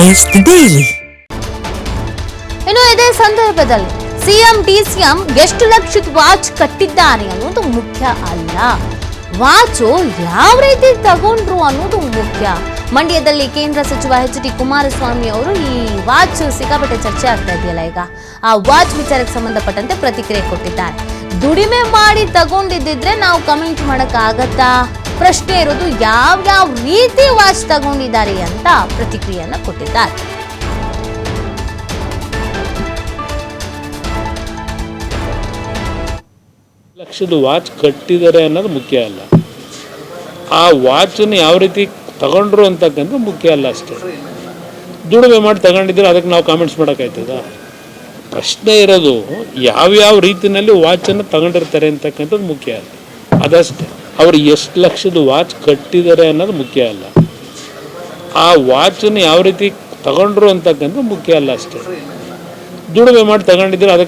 News daily. ಇನ್ನು ಇದೇ ಸಂದರ್ಭದಲ್ಲಿ ಸಿಎಂ ಡಿಸಿಎಂ ಎಷ್ಟು ಲಕ್ಷದ ವಾಚ್ ಕಟ್ಟಿದ್ದಾರೆ ಅನ್ನೋದು ಮುಖ್ಯ ಅಲ್ಲ, ವಾಚು ಯಾವ ರೀತಿ ತಗೊಂಡ್ರು ಅನ್ನೋದು ಮುಖ್ಯ. ಮಂಡ್ಯದಲ್ಲಿ ಕೇಂದ್ರ ಸಚಿವ ಎಚ್.ಡಿ. ಕುಮಾರಸ್ವಾಮಿ ಅವರು ಈ ವಾಚ್ ಸಿಕ್ಕಾಪಟ್ಟೆ ಚರ್ಚೆ ಆಗ್ತಾ ಇದೆಯಲ್ಲ, ಈಗ ಆ ವಾಚ್ ವಿಚಾರಕ್ಕೆ ಸಂಬಂಧಪಟ್ಟಂತೆ ಪ್ರತಿಕ್ರಿಯೆ ಕೊಟ್ಟಿದ್ದಾರೆ. ದುಡಿಮೆ ಮಾಡಿ ತಗೊಂಡಿದ್ದಿದ್ರೆ ನಾವು ಕಮೆಂಟ್ ಮಾಡಕ್ಕಾಗತ್ತಾ? ಪ್ರಶ್ನೆ ಇರೋದು ಯಾವ ರೀತಿ ವಾಚ್ ತಗೊಂಡಿದ್ದಾರೆ ಅಂತ ಪ್ರತಿಕ್ರಿಯೆಯನ್ನ ಕೊಟ್ಟಿದ್ದಾರೆ. ಲಕ್ಷದ ವಾಚ್ ಕಟ್ಟಿದ್ದಾರೆ ಅನ್ನೋದು ಮುಖ್ಯ ಅಲ್ಲ, ಆ ವಾಚನ್ನು ಯಾವ ರೀತಿ ತಗೊಂಡ್ರು ಅಂತಕ್ಕಂಥ ಮುಖ್ಯ ಅಲ್ಲ ಅಷ್ಟೇ. ದುಡಿಮೆ ಮಾಡಿ ತಗೊಂಡಿದ್ರೆ ಅದಕ್ಕೆ ನಾವು ಕಾಮೆಂಟ್ಸ್ ಮಾಡೋಕ್ಕಾಯ್ತದ? ಪ್ರಶ್ನೆ ಇರೋದು ಯಾವ್ಯಾವ ರೀತಿಯಲ್ಲಿ ವಾಚನ್ನು ತಗೊಂಡಿರ್ತಾರೆ ಅಂತಕ್ಕಂಥದ್ದು ಮುಖ್ಯ ಅಲ್ಲ, ಅದಷ್ಟೇ. ಅವರು ಎಷ್ಟು ಲಕ್ಷದ ವಾಚ್ ಕಟ್ಟಿದ್ದಾರೆ ಅನ್ನೋದು ಮುಖ್ಯ ಅಲ್ಲ, ಆ ವಾಚನ್ನು ಯಾವ ರೀತಿ ತಗೊಂಡ್ರು ಅಂತಕ್ಕಂಥ ಮುಖ್ಯ ಅಲ್ಲ ಅಷ್ಟೇ. ದುಡಿಮೆ ಮಾಡಿ ತಗೊಂಡಿದ್ರೆ ಅದಕ್ಕೆ